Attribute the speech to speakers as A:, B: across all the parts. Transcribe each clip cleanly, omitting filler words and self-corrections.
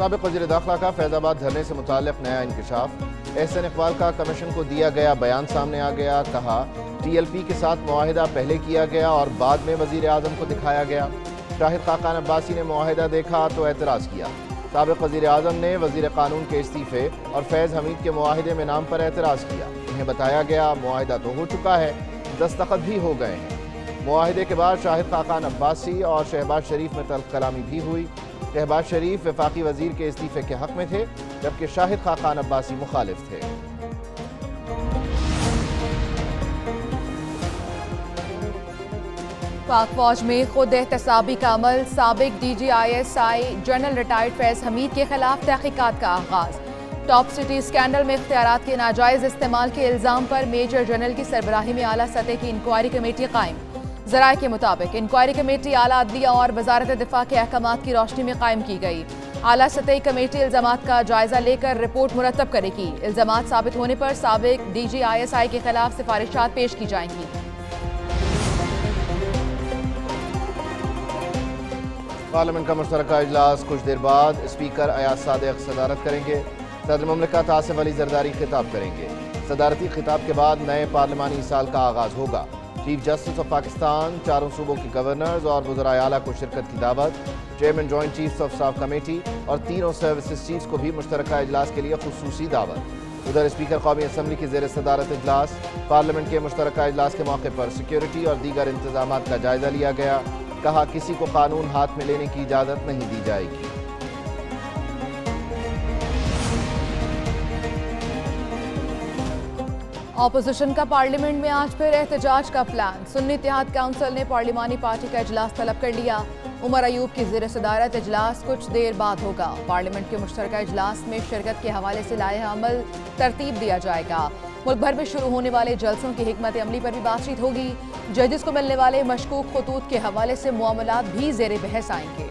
A: سابق وزیر داخلہ کا فیض آباد دھرنے سے متعلق نیا انکشاف۔ احسن اقبال کا کمیشن کو دیا گیا بیان سامنے آ گیا، کہا ٹی ایل پی کے ساتھ معاہدہ پہلے کیا گیا اور بعد میں وزیر اعظم کو دکھایا گیا۔ شاہد خاقان عباسی نے معاہدہ دیکھا تو اعتراض کیا۔ سابق وزیر اعظم نے وزیر قانون کے استعفے اور فیض حمید کے معاہدے میں نام پر اعتراض کیا۔ انہیں بتایا گیا معاہدہ تو ہو چکا ہے، دستخط بھی ہو گئے ہیں۔ معاہدے کے بعد شاہد خاقان عباسی اور شہباز شریف میں تلخ کلامی بھی ہوئی۔ شہباز شریف وفاقی وزیر کے استعفے کے حق میں تھے، جبکہ شاہد خاقان عباسی مخالف تھے۔
B: پاک فوج میں خود احتسابی کا عمل، سابق D G I S I general retired Faiz Hamid کے خلاف تحقیقات کا آغاز۔ ٹاپ سٹی اسکینڈل میں اختیارات کے ناجائز استعمال کے الزام پر میجر جنرل کی سربراہی میں اعلیٰ سطح کی انکوائری کمیٹی قائم۔ ذرائع کے مطابق انکوائری کمیٹی اعلیٰ عدلیہ اور وزارت دفاع کے احکامات کی روشنی میں قائم کی گئی۔ اعلیٰ سطحی کمیٹی الزامات کا جائزہ لے کر رپورٹ مرتب کرے گی۔ الزامات ثابت ہونے پر سابق ڈی جی آئی ایس آئی کے خلاف سفارشات پیش کی جائیں گی۔
A: پارلیمنٹ کا مشترکہ اجلاس کچھ دیر بعد اسپیکر ایاز صادق صدارت کریں گے۔ صدر مملکت آصف علی زرداری خطاب کریں گے۔ صدارتی خطاب کے بعد نئے پارلیمانی سال کا آغاز ہوگا۔ چیف جسٹس آف پاکستان، چاروں صوبوں کے گورنرز اور وزرائے اعلیٰ کو شرکت کی دعوت۔ Chairman joint chiefs of staff committee اور تینوں سروسز چیفز کو بھی مشترکہ اجلاس کے لیے خصوصی دعوت۔ ادھر اسپیکر قومی اسمبلی کی زیر صدارت اجلاس۔ پارلیمنٹ کے مشترکہ اجلاس کے موقع پر سیکیورٹی اور دیگر انتظامات کا جائزہ لیا گیا۔ کہا کسی کو قانون ہاتھ میں لینے کی اجازت نہیں دی جائے گی۔
B: اپوزیشن کا پارلیمنٹ میں آج پھر احتجاج کا پلان۔ سنی اتحاد کونسل نے پارلیمانی پارٹی کا اجلاس طلب کر لیا۔ عمر ایوب کی زیر صدارت اجلاس کچھ دیر بعد ہوگا۔ پارلیمنٹ کے مشترکہ اجلاس میں شرکت کے حوالے سے لائحہ عمل ترتیب دیا جائے گا۔ ملک بھر میں شروع ہونے والے جلسوں کی حکمت عملی پر بھی بات چیت ہوگی۔ ججز کو ملنے والے مشکوک خطوط کے حوالے سے معاملات بھی زیر بحث آئیں گے۔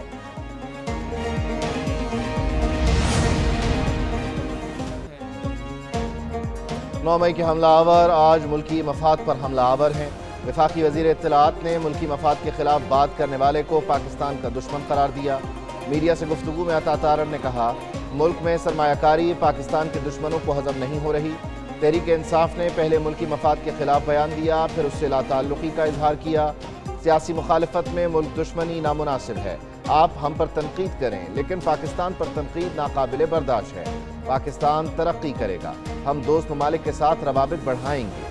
A: 9 مئی کے حملہ آور آج ملکی مفاد پر حملہ آور ہیں۔ وفاقی وزیر اطلاعات نے ملکی مفاد کے خلاف بات کرنے والے کو پاکستان کا دشمن قرار دیا۔ میڈیا سے گفتگو میں عطا تارڑ نے کہا ملک میں سرمایہ کاری پاکستان کے دشمنوں کو ہضم نہیں ہو رہی۔ تحریک انصاف نے پہلے ملکی مفاد کے خلاف بیان دیا، پھر اس سے لا تعلقی کا اظہار کیا۔ سیاسی مخالفت میں ملک دشمنی نامناسب ہے۔ آپ ہم پر تنقید کریں لیکن پاکستان پر تنقید ناقابل برداشت ہے۔ پاکستان ترقی کرے گا، ہم دوست ممالک کے ساتھ روابط بڑھائیں گے۔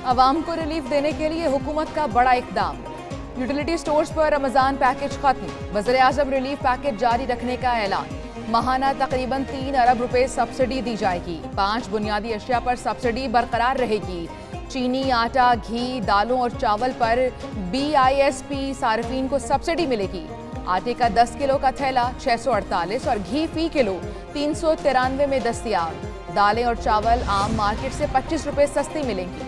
B: عوام کو ریلیف دینے کے لیے حکومت کا بڑا اقدام۔ یوٹیلیٹی سٹورز پر رمضان پیکج ختم، وزیر اعظم ریلیف پیکج جاری رکھنے کا اعلان۔ ماہانہ تقریباً 3 ارب روپے سبسڈی دی جائے گی۔ 5 بنیادی اشیاء پر سبسڈی برقرار رہے گی۔ چینی، آٹا، گھی، دالوں اور چاول پر BISP صارفین کو سبسڈی ملے گی۔ آٹے کا 10 کلو کا تھیلا 648 اور گھی فی کلو 393 میں دستیاب۔ دالیں اور چاول عام مارکیٹ سے 25 روپے سستی ملیں گی۔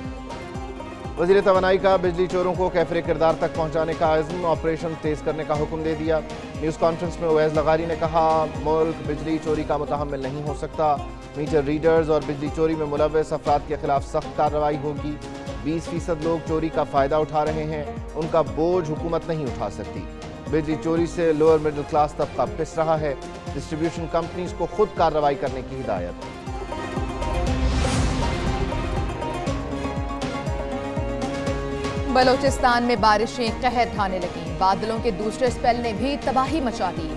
A: وزیر توانائی کا بجلی چوروں کو کیفر کردار تک پہنچانے کا عزم، آپریشن تیز کرنے کا حکم دے دیا۔ نیوز کانفرنس میں اویس لغاری نے کہا ملک بجلی چوری کا متحمل نہیں ہو سکتا۔ میٹر ریڈرز اور بجلی چوری میں ملوث افراد کے خلاف سخت کارروائی ہوگی۔ 20% لوگ چوری کا فائدہ اٹھا رہے ہیں، ان کا بوجھ حکومت نہیں اٹھا سکتی۔ بجلی چوری سے لوور مڈل کلاس طبقہ پس رہا ہے۔ ڈسٹریبیوشن کمپنیز کو خود کارروائی کرنے کی ہدایت۔
B: بلوچستان میں بارشیں قہر ڈھانے لگیں، بادلوں کے دوسرے سپیل نے بھی تباہی مچا دی۔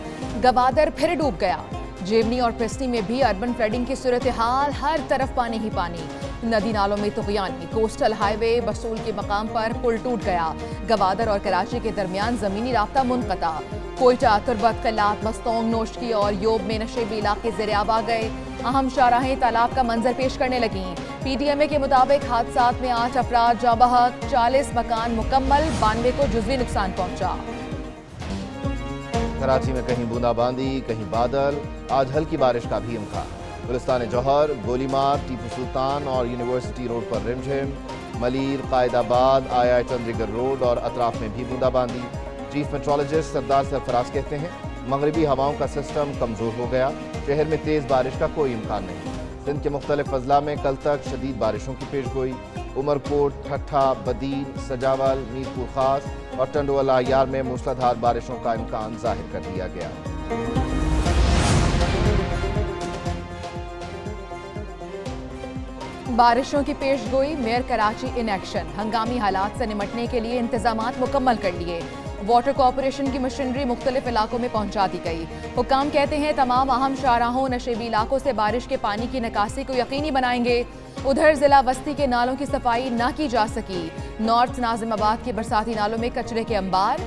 B: گوادر پھر ڈوب گیا۔ جیونی اور پرسٹی میں بھی اربن فلڈنگ کی صورتحال، ہر طرف پانی ہی پانی۔ ندی نالوں میں طغیانی، کوسٹل ہائی وے بسول کے مقام پر پل ٹوٹ گیا۔ گوادر اور کراچی کے درمیان زمینی رابطہ منقطع۔ کوئٹہ، تربت، قلات، مستونگ، نوشکی اور یوب میں نشیبی علاقے زیر آب آ گئے۔ اہم شاہراہیں تالاب کا منظر پیش کرنے لگیں۔ PTMA کے مطابق حادثات میں 8 افراد جاں بحق، 40 مکان مکمل، 92 کو جزوی نقصان پہنچا۔
A: کراچی میں کہیں بوندا باندی، کہیں بادل، آج ہلکی بارش کا بھی امکان۔ گلستان جوہر، گولی مار، ٹیپو سلطان اور یونیورسٹی روڈ پر رمجھم، ملیر، قائد آباد، آئی چندی گڑھ روڈ اور اطراف میں بھی بوندا باندی۔ چیف میٹرولوجسٹ سردار سرفراز کہتے ہیں مغربی ہواؤں کا سسٹم کمزور ہو گیا، شہر میں تیز بارش کا کوئی امکان نہیں۔ سندھ کے مختلف اضلاع میں کل تک شدید بارشوں کی پیش گوئی۔ उमरकोट, ठट्ठा, बदीन, सजावल, मीरपुर खास और टंडोल आयार में मूसलाधार बारिशों का इम्कान जाहिर कर दिया गया।
B: बारिशों की पेशगोई, मेयर कराची इन एक्शन, हंगामी हालात से निमटने के लिए इंतजामात मुकम्मल कर लिए। वाटर कॉरपोरेशन की मशीनरी मुख्तलिफ इलाकों में पहुंचा दी गई। हुक्काम कहते हैं तमाम अहम शाहराहों नशेबी इलाकों से बारिश के पानी की निकासी को यकीनी बनाएंगे। उधर जिला वस्ती के नालों की सफाई ना की जा सकी। नॉर्थ नाजिमाबाद के बरसाती नालों में कचरे के अंबार।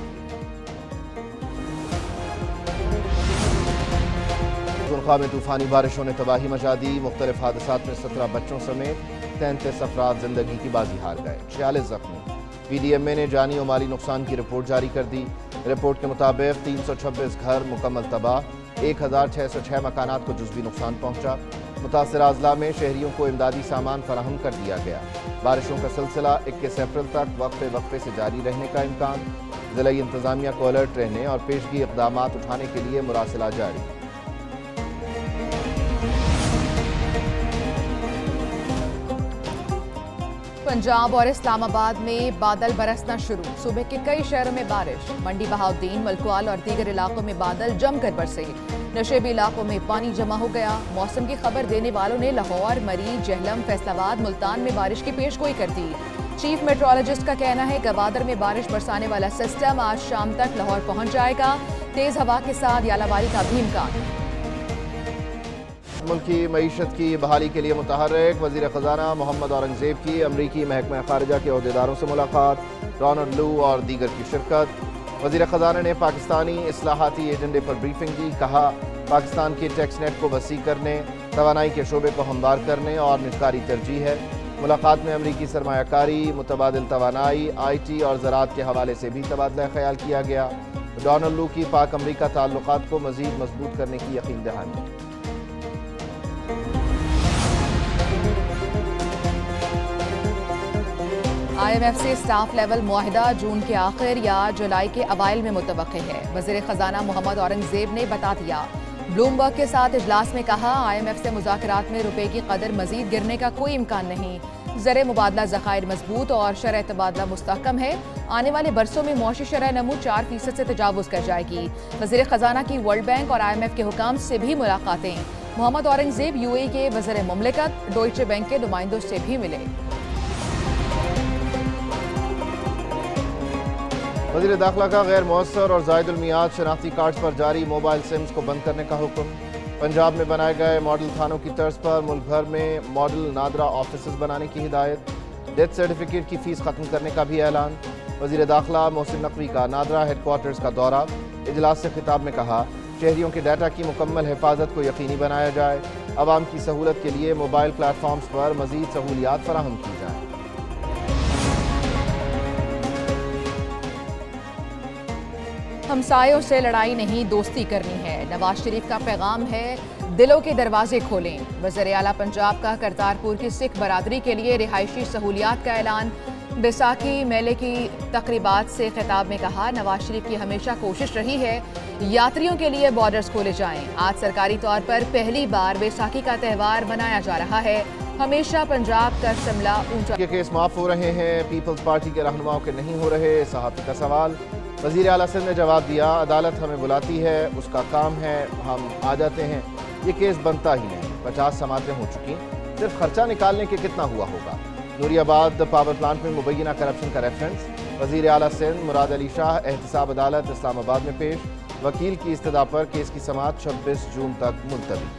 A: पख्तूनख्वा में तूफानी बारिशों ने तबाही मचा दी। मुख्तलिफ हादसात में 17 बच्चों समेत 33 अफराद जिंदगी की बाजी हार गए, 46 जख्मी। PDMA ने जानी और माली नुकसान की रिपोर्ट जारी कर दी। रिपोर्ट के मुताबिक 326 घर मुकम्मल तबाह, 1606 मकानात को जुज़वी नुकसान पहुंचा। मुतासरा अजला में शहरियों को इमदादी सामान फराहम कर दिया गया। बारिशों का सिलसिला 21 अप्रैल तक वक्फे वक्फे से जारी रहने का इम्कान। ज़िला इंतज़ामिया को अलर्ट रहने और पेशगी इक़दामात उठाने के लिए मुरासिला जारी।
B: पंजाब और इस्लामाबाद में बादल बरसना शुरू, सुबह के कई शहरों में बारिश। मंडी बहाउद्दीन, मलकुआल और दीगर इलाकों में बादल जमकर बरसे। नशेबी इलाकों में पानी जमा हो गया। मौसम की खबर देने वालों ने लाहौर, मरी, जहलम, फैसलाबाद, मुल्तान में बारिश की पेशगोई कर दी। चीफ मेट्रोलॉजिस्ट का कहना है गवादर में बारिश बरसाने वाला सिस्टम आज शाम तक लाहौर पहुंच जाएगा। तेज हवा के साथ यालाबारी का भी इम्कान।
A: मुल्क की मईशत की बहाली के लिए मुतहर्रिक वज़ीर ख़ज़ाना मोहम्मद औरंगज़ेब की अमरीकी महकमा ख़ारिजा के अहदेदारों से मुलाकात, डोनाल्ड लू और दीगर की शिरकत। वज़ीर ख़ज़ाना ने पाकिस्तानी इस्लाहाती एजेंडे पर ब्रीफिंग दी। कहा पाकिस्तान के टैक्स नेट को वसी करने, तवानाई के शोबे को हमवार करने और निजकारी तरजीह है। मुलाकात में अमरीकी सरमायाकारी, मुतबादिल तवानाई, IT और ज़राअत के हवाले से भी तबादला ख्याल किया गया। डोनाल्ड लू की पाक अमरीका ताल्लुकात को मज़ीद मजबूत करने की यकीन दहानी।
B: IMF से स्टाफ लेवल मुआहिदा जून के आखिर या जुलाई के अवाइल में मुतवक्किल है। वज़ीर ख़ज़ाना मोहम्मद औरंगज़ेब ने बता दिया। ब्लूमबर्ग के साथ इजलास में कहा IMF से मुज़ाकरात में रुपए की कदर मजीद गिरने का कोई इम्कान नहीं। ज़र मुबादला ज़खायर मजबूत और शरह तबादला मुस्तहकम है। आने वाले बरसों में मौशी शरह नमू 4% से तजावुज़ कर जाएगी। वज़ीर ख़ज़ाना की वर्ल्ड बैंक और IMF के हुकाम से भी मुलाकातें। मोहम्मद औरंगज़ेब UAE के वज़ीर मुमलिकत, डॉइचे बैंक के नुमाइंदों से भी मिले।
A: वज़ीर दाखिला का गैर मौसर और ज़ायदुल मियाद शनाख्ती कार्ड्स पर जारी मोबाइल सिम्स को बंद करने का हुक्म। पंजाब में बनाए गए मॉडल थानों की तर्ज पर मुल्क भर में मॉडल नादरा ऑफिस बनाने की हिदायत। डेथ सर्टिफिकेट की फ़ीस ख़त्म करने का भी ऐलान। वज़ीर दाखिला मोहसिन नकवी का नादरा हेडक्वार्टर्स का दौरा। इजलास से खिताब में कहा शहरियों के डाटा की मुकम्मल हिफाजत को यकीनी बनाया जाए। आवाम की सहूलत के लिए मोबाइल प्लेटफॉर्म्स पर मज़ीद सहूलियात फराहम की जाए।
B: हमसायों से लड़ाई नहीं दोस्ती करनी है, नवाज शरीफ का पैगाम है दिलों के दरवाजे खोलें। वज़ीर आला पंजाब का करतारपुर की सिख बरादरी के लिए रिहायशी सहूलियात का ऐलान। बैसाखी मेले की तकरीबात से खिताब में कहा नवाज शरीफ की हमेशा कोशिश रही है यात्रियों के लिए बॉर्डर्स खोले जाएं। आज सरकारी तौर पर पहली बार बैसाखी का त्यौहार मनाया जा रहा है। हमेशा पंजाब का शिमला ऊंचा।
A: के केस माफ हो रहे हैं, पीपल्स पार्टी के रहनुमाओं के नहीं हो रहे। सहाफ़ी का सवाल। वज़ीर आला सिंध ने जवाब दिया अदालत हमें बुलाती है, उसका काम है, हम आ जाते हैं। ये केस बनता ही नहीं। 50 समातें हो चुकी, सिर्फ खर्चा निकालने के कितना हुआ होगा। नूरियाबाद पावर प्लांट में मुबैना करप्शन का रेफरेंस। वज़ीर आला सिंध मुराद अली शाह एहतसाब अदालत इस्लामाबाद में पेश। वकील की इस्तदा पर केस की समाअत 26 जून तक मुलतवी।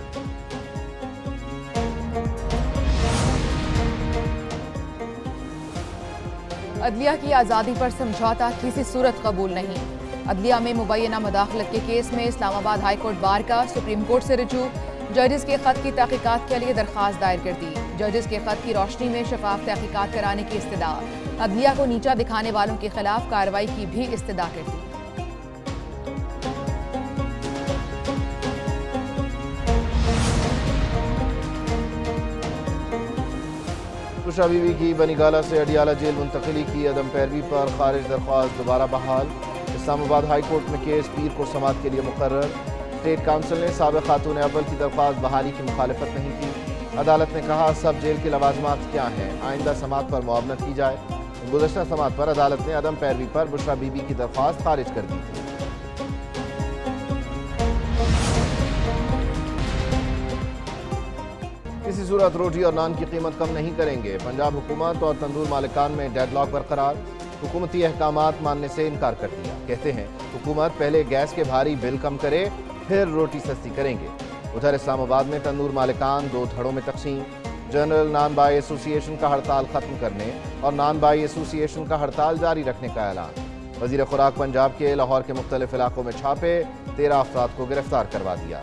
B: अदलिया की आज़ादी पर समझौता किसी सूरत कबूल नहीं। अदलिया में मुबैना मुदाखलत के केस में इस्लामाबाद हाई कोर्ट बार का सुप्रीम कोर्ट से रुजू। जजेस के खत की तहकीकात के लिए दरख्वास्त दायर कर दी। जजेस के खत की रोशनी में शफाफ तहकीकात कराने की इस्तदा। अदलिया को नीचा दिखाने वालों के खिलाफ कार्रवाई की भी इस्तदा कर दी।
A: तुषा बीवी की बनीगाला से अडियाला जेल मुंतकिली की अदम पैरवी पर खारिज दरख्वास्त दोबारा बहाल। इस्लामाबाद हाई कोर्ट में केस पीर को समाअत के लिए मुकर्रर। स्टेट काउंसिल ने साबिक़ खातून अव्वल की दरख्वास्त बहाली की मुखालफत नहीं की। अदालत ने कहा सब जेल की लवाजमात क्या हैं, आइंदा समात पर मुआवनत की जाए। गुज़श्ता समात पर अदालत ने अदम पैरवी पर बुशरा बीबी की दरख्वास्त खारिज कर दी थी। किसी सूरत रोटी और नान की कीमत कम नहीं करेंगे, पंजाब हुकूमत और तंदूर मालिकान में डेडलॉक बरकरार। हुकूमती अहकामात मानने से इनकार कर दिया। कहते हैं हुकूमत पहले गैस के भारी बिल कम करे, फिर रोटी सस्ती करेंगे। उधर इस्लामाबाद में तंदूर मालिकान दो धड़ों में तकसीम। जनरल नान बाई एसोसिएशन का हड़ताल खत्म करने और नान बाई एसोसिएशन का हड़ताल जारी रखने का ऐलान। वज़ीर खुराक पंजाब के लाहौर के मुख्तलिफ इलाकों में छापे, 13 अफराद को गिरफ्तार करवा दिया।